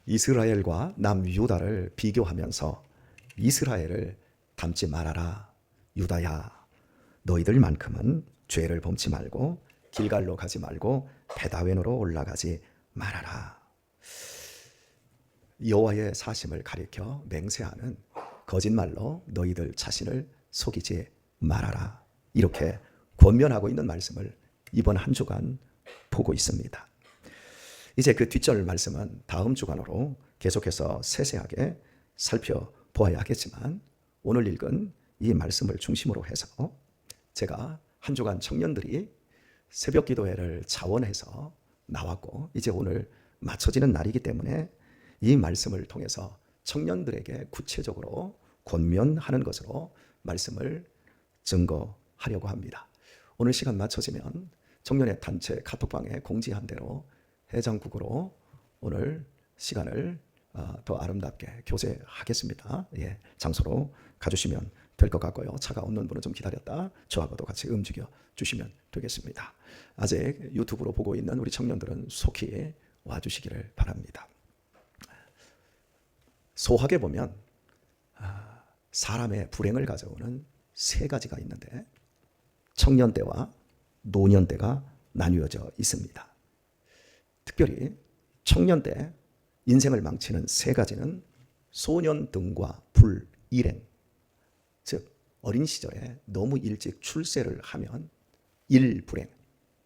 이스라엘과 남유다를 비교하면서 이스라엘을 닮지 말아라. 유다야, 너희들만큼은 죄를 범치 말고 길갈로 가지 말고 베다웬으로 올라가지 말아라. 여호와의 사심을 가리켜 맹세하는 거짓말로 너희들 자신을 속이지 말아라. 이렇게 권면하고 있는 말씀을 이번 한 주간 보고 있습니다. 이제 그 뒷절 말씀은 다음 주간으로 계속해서 세세하게 살펴보아야 하겠지만, 오늘 읽은 이 말씀을 중심으로 해서 제가 한 주간 청년들이 새벽 기도회를 자원해서 나왔고, 이제 오늘 마쳐지는 날이기 때문에 이 말씀을 통해서 청년들에게 구체적으로 권면하는 것으로 말씀을 증거하려고 합니다. 오늘 시간 마쳐지면 청년의 단체 카톡방에 공지한 대로 해장국으로 오늘 시간을 더 아름답게 교제하겠습니다. 장소로 가주시면 될 것 같고요. 차가 없는 분은 좀 기다렸다 저하고도 같이 움직여 주시면 되겠습니다. 아직 유튜브로 보고 있는 우리 청년들은 속히 와주시기를 바랍니다. 소학에 보면 사람의 불행을 가져오는 세 가지가 있는데, 청년 때와 노년 때가 나뉘어져 있습니다. 특별히 청년 때 인생을 망치는 세 가지는 소년 등과 불일행, 즉 어린 시절에 너무 일찍 출세를 하면 일불행,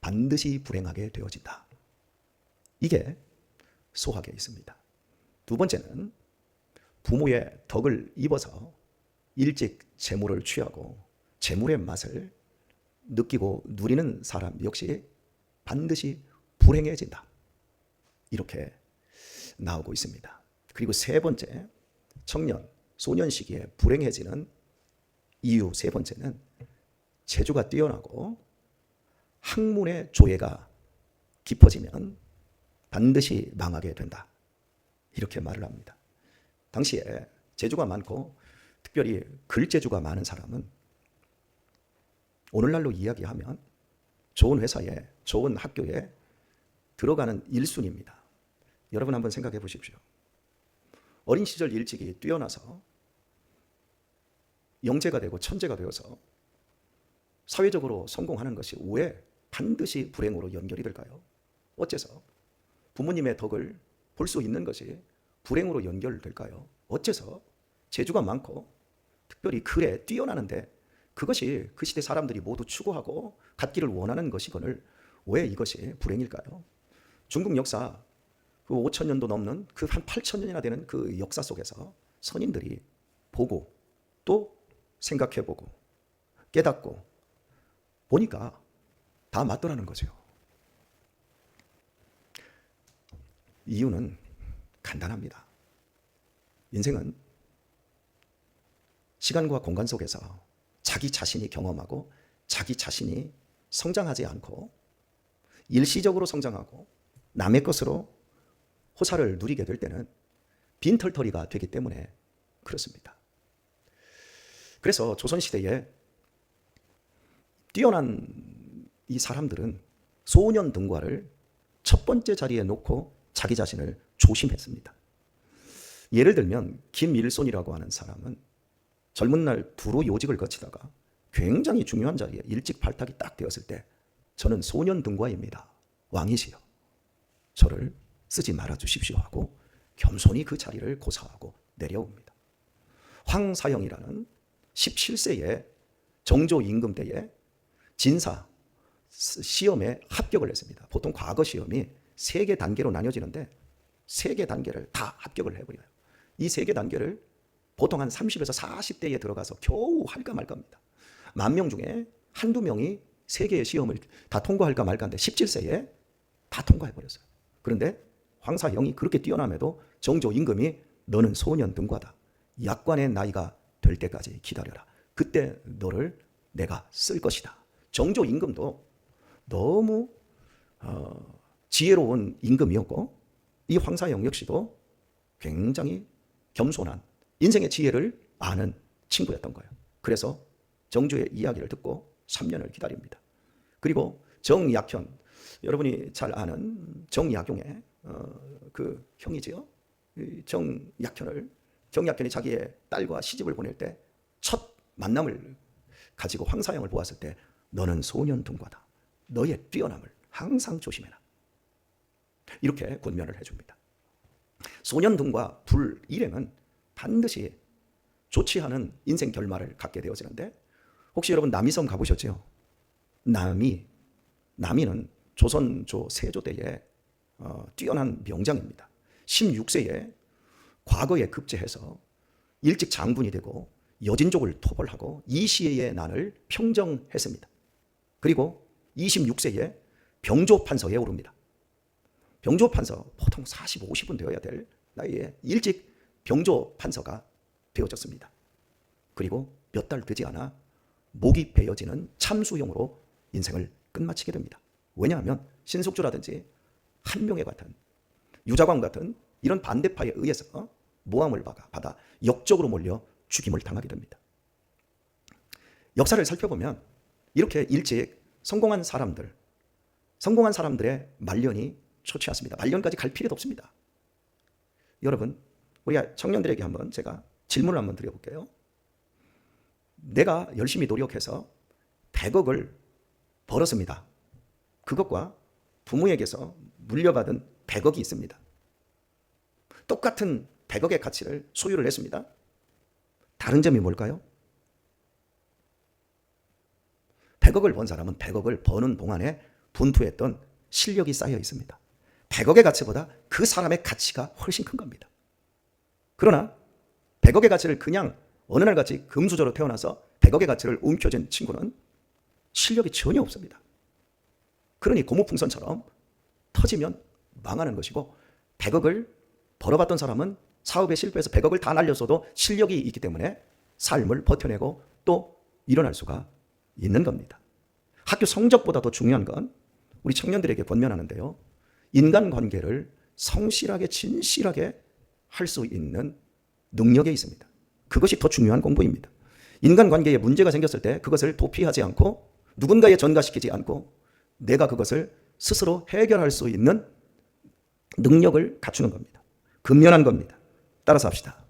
반드시 불행하게 되어진다. 이게 소학에 있습니다. 두 번째는 부모의 덕을 입어서 일찍 재물을 취하고 재물의 맛을 느끼고 누리는 사람 역시 반드시 불행해진다. 이렇게 나오고 있습니다. 그리고 세 번째, 청년, 소년 시기에 불행해지는 이유 세 번째는 재주가 뛰어나고 학문의 조예가 깊어지면 반드시 망하게 된다. 이렇게 말을 합니다. 당시에 재주가 많고 특별히 글재주가 많은 사람은 오늘날로 이야기하면 좋은 회사에 좋은 학교에 들어가는 1순위입니다. 여러분 한번 생각해 보십시오. 어린 시절 일찍이 뛰어나서 영재가 되고 천재가 되어서 사회적으로 성공하는 것이 왜 반드시 불행으로 연결이 될까요? 어째서 부모님의 덕을 볼 수 있는 것이 불행으로 연결될까요? 어째서 재주가 많고 특별히 글에 뛰어나는데 그것이 그 시대 사람들이 모두 추구하고 갖기를 원하는 것이거늘 왜 이것이 불행일까요? 중국 역사 그 5,000년도 넘는 그 한 8,000년이나 되는 그 역사 속에서 선인들이 보고 또 생각해보고 깨닫고 보니까 다 맞더라는 거죠. 이유는 간단합니다. 인생은 시간과 공간 속에서 자기 자신이 경험하고 자기 자신이 성장하지 않고 일시적으로 성장하고 남의 것으로 호사를 누리게 될 때는 빈털터리가 되기 때문에 그렇습니다. 그래서 조선시대에 뛰어난 이 사람들은 소년 등과를 첫 번째 자리에 놓고 자기 자신을 조심했습니다. 예를 들면 김일손이라고 하는 사람은 젊은 날 두루 요직을 거치다가 굉장히 중요한 자리에 일찍 발탁이 딱 되었을 때 저는 소년 등과입니다. 왕이시여 저를 쓰지 말아 주십시오 하고 겸손히 그 자리를 고사하고 내려옵니다. 황사형이라는 17세에 정조 임금 때에 진사 시험에 합격을 했습니다. 보통 과거 시험이 3개 단계로 나뉘어지는데 3개 단계를 다 합격을 해버려요. 이 3개 단계를 보통 한 30에서 40대에 들어가서 겨우 할까 말까입니다. 10,000명 중에 한두 명이 3개의 시험을 다 통과할까 말까인데 17세에 다 통과해버렸어요. 그런데 황사영이 그렇게 뛰어남에도 정조 임금이 너는 소년 등과다. 약관의 나이가 될 때까지 기다려라. 그때 너를 내가 쓸 것이다. 정조 임금도 너무 지혜로운 임금이었고 이 황사영 역시도 굉장히 겸손한 인생의 지혜를 아는 친구였던 거예요. 그래서 정조의 이야기를 듣고 3년을 기다립니다. 그리고 정약현, 여러분이 잘 아는 정약용의 그 형이지요. 정약현이 자기의 딸과 시집을 보낼 때 첫 만남을 가지고 황사영을 보았을 때 너는 소년둥과다. 너의 뛰어남을 항상 조심해라. 이렇게 권면을 해줍니다. 소년둥과 불 일행은 반드시 좋지 않은 인생 결말을 갖게 되어지는데 혹시 여러분 남이섬 가보셨죠? 남이는 조선조 세조 때에 뛰어난 명장입니다. 16세에 과거에 급제해서 일찍 장군이 되고 여진족을 토벌하고 이시의 난을 평정했습니다. 그리고 26세에 병조판서에 오릅니다. 병조판서 보통 40, 50은 되어야 될 나이에 일찍 병조판서가 되어졌습니다. 그리고 몇 달 되지 않아 목이 베어지는 참수형으로 인생을 끝마치게 됩니다. 왜냐하면 신숙주라든지 한명회 같은 유자광 같은 이런 반대파에 의해서 모함을 받아 역적으로 몰려 죽임을 당하게 됩니다. 역사를 살펴보면 이렇게 일찍 성공한 사람들의 말년이 좋지 않습니다. 말년까지 갈 필요도 없습니다. 여러분, 우리 청년들에게 한번 제가 질문을 한번 드려볼게요. 내가 열심히 노력해서 100억을 벌었습니다. 그것과 부모에게서 물려받은 100억이 있습니다. 똑같은 100억의 가치를 소유를 했습니다. 다른 점이 뭘까요? 100억을 번 사람은 100억을 버는 동안에 분투했던 실력이 쌓여 있습니다. 100억의 가치보다 그 사람의 가치가 훨씬 큰 겁니다. 그러나 100억의 가치를 그냥 어느 날 같이 금수저로 태어나서 100억의 가치를 움켜쥔 친구는 실력이 전혀 없습니다. 그러니 고무풍선처럼 터지면 망하는 것이고 100억을 벌어봤던 사람은 사업에 실패해서 100억을 다 날렸어도 실력이 있기 때문에 삶을 버텨내고 또 일어날 수가 있는 겁니다. 학교 성적보다 더 중요한 건 우리 청년들에게 권면하는데요. 인간관계를 성실하게 진실하게 할 수 있는 능력에 있습니다. 그것이 더 중요한 공부입니다. 인간관계에 문제가 생겼을 때 그것을 도피하지 않고 누군가에 전가시키지 않고 내가 그것을 스스로 해결할 수 있는 능력을 갖추는 겁니다. 근면한 겁니다. 따라서 합시다.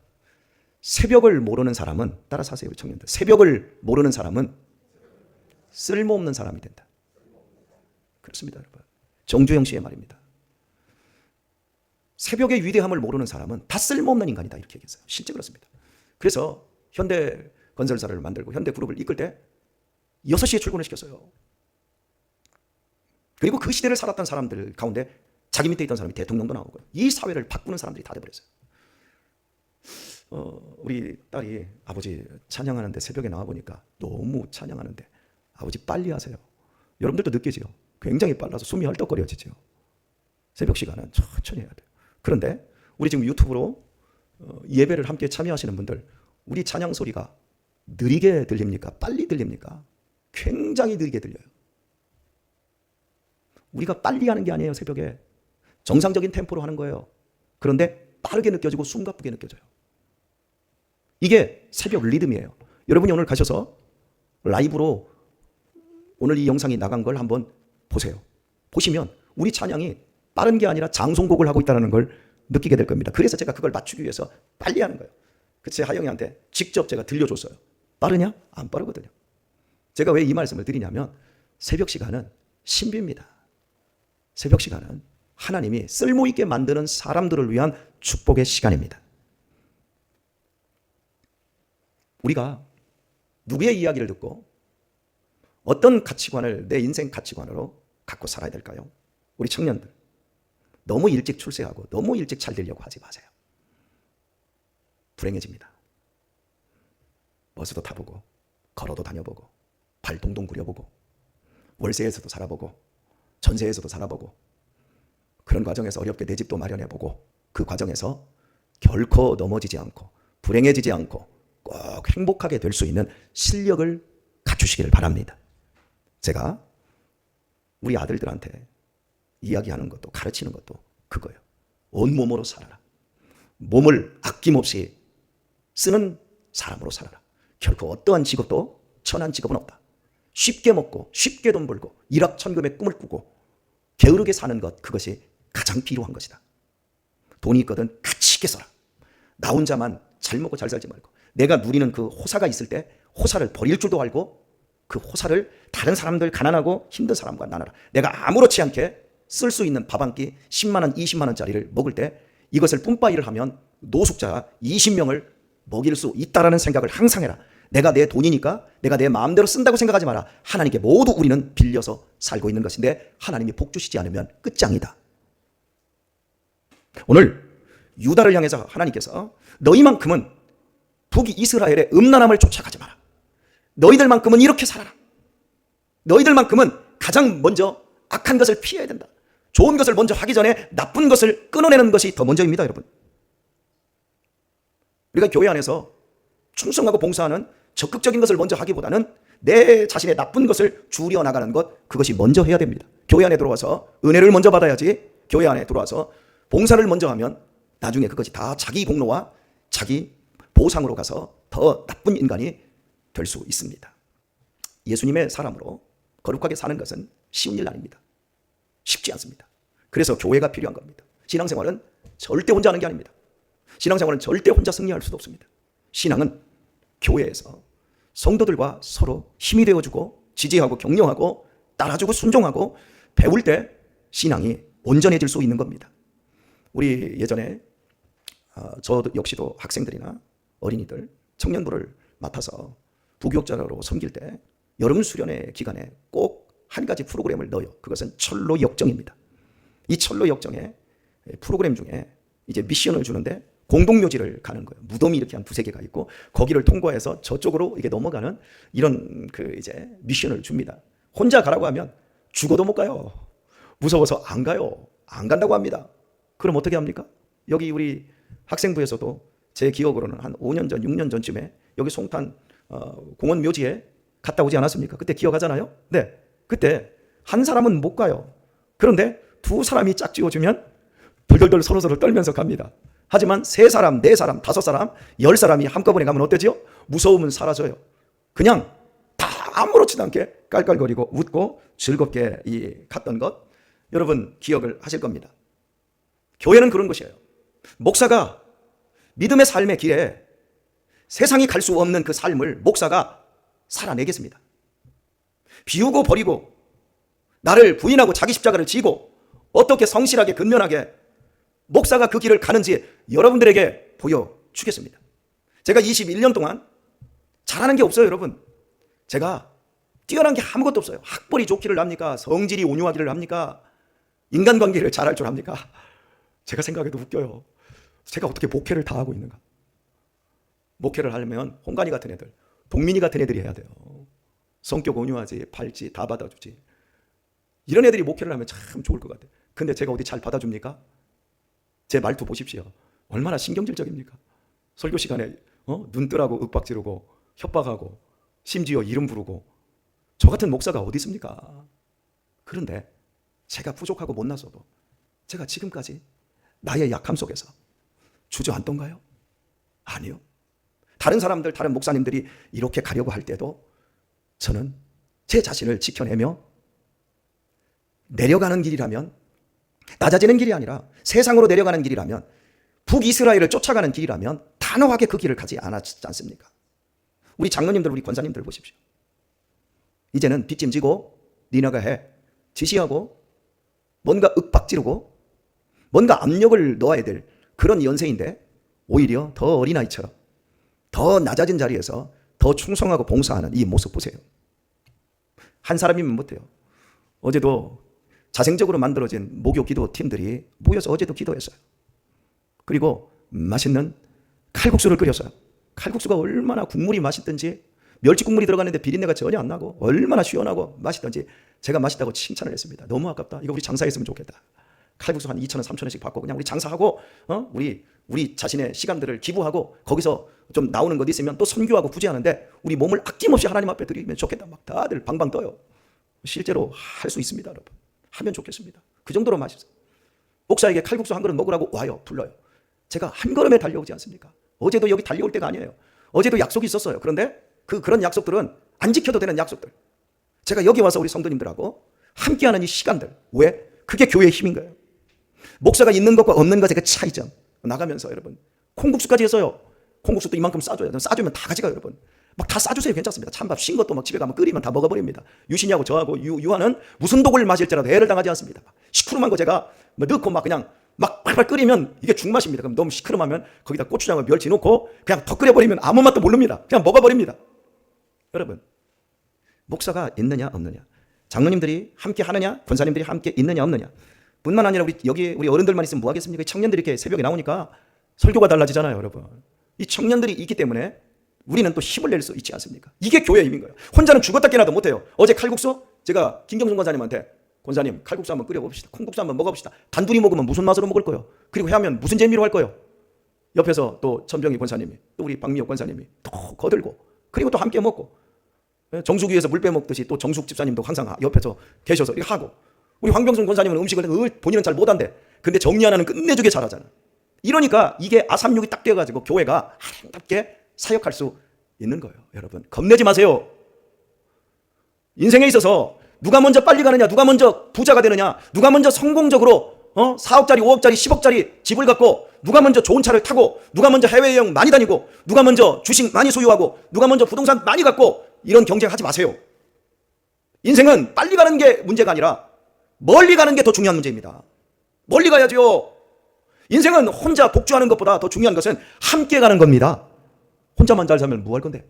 새벽을 모르는 사람은, 따라서 하세요 우리 청년들. 새벽을 모르는 사람은 쓸모없는 사람이 된다. 그렇습니다 여러분. 정주영 씨의 말입니다. 새벽의 위대함을 모르는 사람은 다 쓸모없는 인간이다 이렇게 얘기했어요. 실제 그렇습니다. 그래서 현대건설사를 만들고 현대그룹을 이끌 때 6시에 출근을 시켰어요. 그리고 그 시대를 살았던 사람들 가운데 자기 밑에 있던 사람이 대통령도 나오고 이 사회를 바꾸는 사람들이 다 돼버렸어요. 우리 딸이 아버지 찬양하는데 새벽에 나와보니까 너무 찬양하는데 아버지 빨리 하세요. 여러분들도 느끼지요. 굉장히 빨라서 숨이 헐떡거려지죠. 새벽 시간은 천천히 해야 돼요. 그런데 우리 지금 유튜브로 예배를 함께 참여하시는 분들 우리 찬양 소리가 느리게 들립니까? 빨리 들립니까? 굉장히 느리게 들려요. 우리가 빨리 하는 게 아니에요. 새벽에 정상적인 템포로 하는 거예요. 그런데 빠르게 느껴지고 숨가쁘게 느껴져요. 이게 새벽 리듬이에요. 여러분이 오늘 가셔서 라이브로 오늘 이 영상이 나간 걸 한번 보세요. 보시면 우리 찬양이 빠른 게 아니라 장송곡을 하고 있다는 걸 느끼게 될 겁니다. 그래서 제가 그걸 맞추기 위해서 빨리 하는 거예요. 그래서 하영이한테 직접 제가 들려줬어요. 빠르냐? 안 빠르거든요. 제가 왜 이 말씀을 드리냐면 새벽 시간은 신비입니다. 새벽 시간은 하나님이 쓸모있게 만드는 사람들을 위한 축복의 시간입니다. 우리가 누구의 이야기를 듣고 어떤 가치관을 내 인생 가치관으로 갖고 살아야 될까요? 우리 청년들 너무 일찍 출세하고 너무 일찍 잘 되려고 하지 마세요. 불행해집니다. 버스도 타보고 걸어도 다녀보고 발 동동 구려보고 월세에서도 살아보고 전세에서도 살아보고 그런 과정에서 어렵게 내 집도 마련해보고 그 과정에서 결코 넘어지지 않고 불행해지지 않고 꼭 행복하게 될 수 있는 실력을 갖추시기를 바랍니다. 제가 우리 아들들한테 이야기하는 것도 가르치는 것도 그거예요. 온몸으로 살아라. 몸을 아낌없이 쓰는 사람으로 살아라. 결코 어떠한 직업도 천한 직업은 없다. 쉽게 먹고 쉽게 돈 벌고 일확천금의 꿈을 꾸고 게으르게 사는 것 그것이 가장 필요한 것이다. 돈이 있거든 가치 맛있게 써라. 나 혼자만 잘 먹고 잘 살지 말고 내가 누리는 그 호사가 있을 때 호사를 버릴 줄도 알고 그 호사를 다른 사람들, 가난하고 힘든 사람과 나눠라. 내가 아무렇지 않게 쓸 수 있는 밥 한 끼 10만 원, 20만 원짜리를 먹을 때 이것을 뿜빠이를 하면 노숙자 20명을 먹일 수 있다라는 생각을 항상 해라. 내가 내 돈이니까 내가 내 마음대로 쓴다고 생각하지 마라. 하나님께 모두 우리는 빌려서 살고 있는 것인데 하나님이 복 주시지 않으면 끝장이다. 오늘 유다를 향해서 하나님께서 너희만큼은 북이스라엘의 음란함을 쫓아가지 마라. 너희들만큼은 이렇게 살아라. 너희들만큼은 가장 먼저 악한 것을 피해야 된다. 좋은 것을 먼저 하기 전에 나쁜 것을 끊어내는 것이 더 먼저입니다, 여러분. 우리가 교회 안에서 충성하고 봉사하는 적극적인 것을 먼저 하기보다는 내 자신의 나쁜 것을 줄여나가는 것, 그것이 먼저 해야 됩니다. 교회 안에 들어와서 은혜를 먼저 받아야지 교회 안에 들어와서 봉사를 먼저 하면 나중에 그것이 다 자기 공로와 자기 보상으로 가서 더 나쁜 인간이 될 수 있습니다. 예수님의 사람으로 거룩하게 사는 것은 쉬운 일 아닙니다. 쉽지 않습니다. 그래서 교회가 필요한 겁니다. 신앙생활은 절대 혼자 하는 게 아닙니다. 신앙생활은 절대 혼자 승리할 수도 없습니다. 신앙은 교회에서 성도들과 서로 힘이 되어주고 지지하고 격려하고 따라주고 순종하고 배울 때 신앙이 온전해질 수 있는 겁니다. 우리 예전에 저 역시도 학생들이나 어린이들, 청년부를 맡아서 부교육자로 섬길 때 여름 수련회 기간에 꼭 한 가지 프로그램을 넣어요. 그것은 철로 역정입니다. 이 철로 역정의 프로그램 중에 이제 미션을 주는데 공동묘지를 가는 거예요. 무덤이 이렇게 한 두세 개가 있고 거기를 통과해서 저쪽으로 이게 넘어가는 이런 그 이제 미션을 줍니다. 혼자 가라고 하면 죽어도 못 가요. 무서워서 안 가요. 안 간다고 합니다. 그럼 어떻게 합니까? 여기 우리 학생부에서도 제 기억으로는 한 5년 전, 6년 전쯤에 여기 송탄 공원 묘지에 갔다 오지 않았습니까? 그때 기억하잖아요? 네. 그때 한 사람은 못 가요. 그런데 두 사람이 짝지어주면 덜덜덜 서로서로 떨면서 갑니다. 하지만 세 사람, 네 사람, 다섯 사람, 10사람이 한꺼번에 가면 어때지요? 무서움은 사라져요. 그냥 다 아무렇지도 않게 깔깔거리고 웃고 즐겁게 갔던 것, 여러분 기억을 하실 겁니다. 교회는 그런 것이에요. 목사가 믿음의 삶의 길에 세상이 갈 수 없는 그 삶을 목사가 살아내겠습니다. 비우고 버리고 나를 부인하고 자기 십자가를 지고 어떻게 성실하게 근면하게 목사가 그 길을 가는지 여러분들에게 보여주겠습니다. 제가 21년 동안 잘하는 게 없어요, 여러분. 제가 뛰어난 게 아무것도 없어요. 학벌이 좋기를 합니까? 성질이 온유하기를 합니까? 인간관계를 잘할 줄 합니까? 제가 생각해도 웃겨요. 제가 어떻게 목회를 다 하고 있는가? 목회를 하려면 홍관이 같은 애들, 동민이 같은 애들이 해야 돼요. 성격 온유하지, 밝지, 다 받아주지. 이런 애들이 목회를 하면 참 좋을 것 같아요. 근데 제가 어디 잘 받아줍니까? 제 말투 보십시오. 얼마나 신경질적입니까? 설교 시간에 눈 뜨라고 윽박 지르고 협박하고 심지어 이름 부르고. 저 같은 목사가 어디 있습니까? 그런데 제가 부족하고 못나서도 제가 지금까지 나의 약함 속에서 주저앉던가요? 아니요. 다른 사람들, 다른 목사님들이 이렇게 가려고 할 때도 저는 제 자신을 지켜내며 내려가는 길이라면, 낮아지는 길이 아니라 세상으로 내려가는 길이라면, 북이스라엘을 쫓아가는 길이라면 단호하게 그 길을 가지 않았지 않습니까? 우리 장로님들, 우리 권사님들 보십시오. 이제는 뒷짐지고 니네가 해, 지시하고 뭔가 윽박지르고 뭔가 압력을 넣어야 될 그런 연세인데 오히려 더 어린아이처럼 더 낮아진 자리에서 더 충성하고 봉사하는 이 모습 보세요. 한 사람이면 못해요. 어제도 자생적으로 만들어진 목요 기도 팀들이 모여서 어제도 기도했어요. 그리고 맛있는 칼국수를 끓였어요. 칼국수가 얼마나 국물이 맛있든지, 멸치 국물이 들어갔는데 비린내가 전혀 안 나고 얼마나 시원하고 맛있든지 제가 맛있다고 칭찬을 했습니다. 너무 아깝다. 이거 우리 장사했으면 좋겠다. 칼국수 한 2,000원, 3,000원씩 받고 그냥 우리 장사하고 우리 자신의 시간들을 기부하고 거기서 좀 나오는 것 있으면 또 선교하고 구제하는데 우리 몸을 아낌없이 하나님 앞에 드리면 좋겠다. 막 다들 방방 떠요. 실제로 할 수 있습니다, 여러분. 하면 좋겠습니다. 그 정도로 맛있어요. 목사에게 칼국수 한 그릇 먹으라고 와요. 불러요. 제가 한 걸음에 달려오지 않습니까? 어제도 여기 달려올 때가 아니에요. 어제도 약속이 있었어요. 그런데 그런 약속들은 안 지켜도 되는 약속들. 제가 여기 와서 우리 성도님들하고 함께하는 이 시간들. 왜? 그게 교회의 힘인 거예요. 목사가 있는 것과 없는 것의 그 차이점. 나가면서 여러분 콩국수까지 했어요. 콩국수도 이만큼 싸줘요. 싸주면 다 가져가요, 여러분. 막 다 싸주세요. 괜찮습니다. 찬밥 신 것도 막 집에 가면 끓이면 다 먹어버립니다. 유신이하고 저하고 유한은 무슨 독을 마실지라도 애를 당하지 않습니다. 시크름한 거 제가 뭐 넣고 막 그냥 막 팔팔 끓이면 이게 죽맛입니다. 그럼 너무 시크름하면 거기다 고추장을 멸치 넣고 그냥 더 끓여버리면 아무 맛도 모릅니다. 그냥 먹어버립니다. 여러분, 목사가 있느냐 없느냐, 장로님들이 함께 하느냐, 권사님들이 함께 있느냐 없느냐, 뿐만 아니라 우리 어른들만 있으면 뭐 하겠습니까? 청년들이 이렇게 새벽에 나오니까 설교가 달라지잖아요, 여러분. 이 청년들이 있기 때문에 우리는 또 힘을 낼 수 있지 않습니까? 이게 교회의 힘인 거예요. 혼자는 죽었다 깨나도 못해요. 어제 칼국수 제가 김경순 권사님한테, 권사님 칼국수 한번 끓여봅시다. 콩국수 한번 먹어봅시다. 단둘이 먹으면 무슨 맛으로 먹을 거예요? 그리고 해하면 무슨 재미로 할 거예요? 옆에서 또 천병희 권사님이, 또 우리 박미호 권사님이 또 거들고, 그리고 또 함께 먹고, 정수기에서 물 빼먹듯이 또 정숙 집사님도 항상 옆에서 계셔서 이렇게 하고, 우리 황병순 권사님은 음식을 본인은 잘 못한대. 근데 정리 하나는 끝내주게 잘하잖아. 이러니까 이게 아삼육이 딱 되어가지고 교회가 아름답게 사역할 수 있는 거예요. 여러분, 겁내지 마세요. 인생에 있어서 누가 먼저 빨리 가느냐, 누가 먼저 부자가 되느냐, 누가 먼저 성공적으로 4억짜리, 5억짜리, 10억짜리 집을 갖고, 누가 먼저 좋은 차를 타고, 누가 먼저 해외여행 많이 다니고, 누가 먼저 주식 많이 소유하고, 누가 먼저 부동산 많이 갖고, 이런 경쟁하지 마세요. 인생은 빨리 가는 게 문제가 아니라 멀리 가는 게 더 중요한 문제입니다. 멀리 가야죠. 인생은 혼자 독주하는 것보다 더 중요한 것은 함께 가는 겁니다. 혼자만 잘 살면 뭐 할 건데?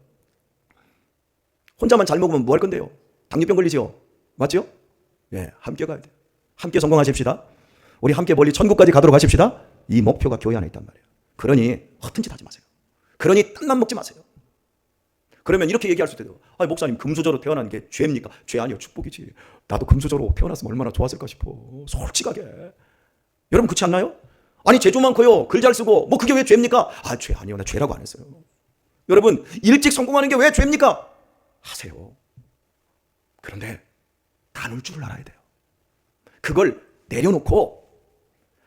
혼자만 잘 먹으면 뭐 할 건데요? 당뇨병 걸리죠? 맞죠? 예, 함께 가야 돼요. 함께 성공하십시다. 우리 함께 멀리 천국까지 가도록 하십시다. 이 목표가 교회 안에 있단 말이에요. 그러니 허튼 짓 하지 마세요. 그러니 딴맘 먹지 마세요. 그러면 이렇게 얘기할 수 있대요. 아니, 목사님, 금수저로 태어난 게 죄입니까? 죄 아니요, 축복이지. 나도 금수저로 태어났으면 얼마나 좋았을까 싶어. 솔직하게. 여러분, 그렇지 않나요? 아니, 재주 많고요, 글 잘 쓰고, 뭐 그게 왜 죄입니까? 아, 죄 아니요, 나 죄라고 안 했어요. 여러분, 일찍 성공하는 게 왜 죄입니까? 하세요. 그런데 나눌 줄을 알아야 돼요. 그걸 내려놓고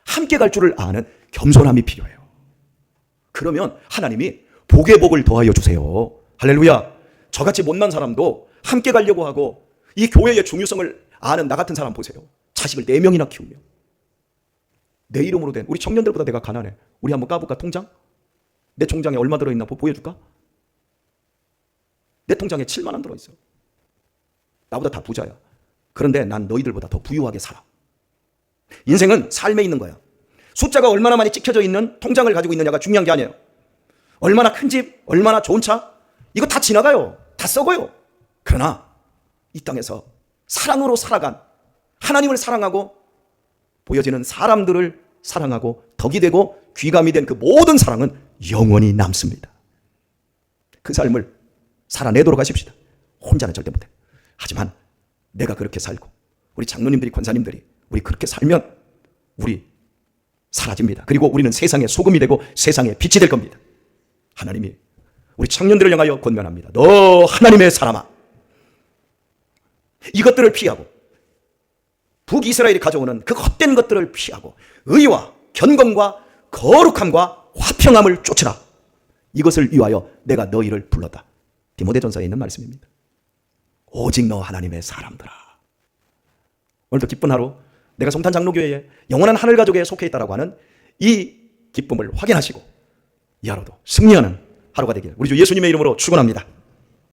함께 갈 줄을 아는 겸손함이 필요해요. 그러면 하나님이 복의 복을 더하여 주세요. 할렐루야. 저같이 못난 사람도 함께 가려고 하고, 이 교회의 중요성을 아는 나 같은 사람 보세요. 자식을 4명이나 키우며, 내 이름으로 된, 우리 청년들보다 내가 가난해. 우리 한번 까볼까? 통장? 내 통장에 얼마 들어있나 보여줄까? 내 통장에 7만 원 들어있어. 나보다 다 부자야. 그런데 난 너희들보다 더 부유하게 살아. 인생은 삶에 있는 거야. 숫자가 얼마나 많이 찍혀져 있는 통장을 가지고 있느냐가 중요한 게 아니에요. 얼마나 큰 집, 얼마나 좋은 차, 이거 다 지나가요. 다 썩어요. 그러나 이 땅에서 사랑으로 살아간, 하나님을 사랑하고 보여지는 사람들을 사랑하고 덕이 되고 귀감이 된 그 모든 사랑은 영원히 남습니다. 그 삶을 살아내도록 하십시다. 혼자는 절대 못해. 하지만 내가 그렇게 살고, 우리 장로님들이, 권사님들이 우리 그렇게 살면 우리 사라집니다. 그리고 우리는 세상의 소금이 되고 세상의 빛이 될 겁니다. 하나님이 우리 청년들을 향하여 권면합니다. 너 하나님의 사람아, 이것들을 피하고 북이스라엘이 가져오는 그 헛된 것들을 피하고 의와 견검과 거룩함과 화평함을 쫓으라. 이것을 위하여 내가 너희를 불렀다. 디모데전서에 있는 말씀입니다. 오직 너 하나님의 사람들아. 오늘도 기쁜 하루, 내가 송탄 장로교회에 영원한 하늘 가족에 속해 있다라고 하는 이 기쁨을 확인하시고 이 하루도 승리하는 하루가 되길 우리 주 예수님의 이름으로 축원합니다.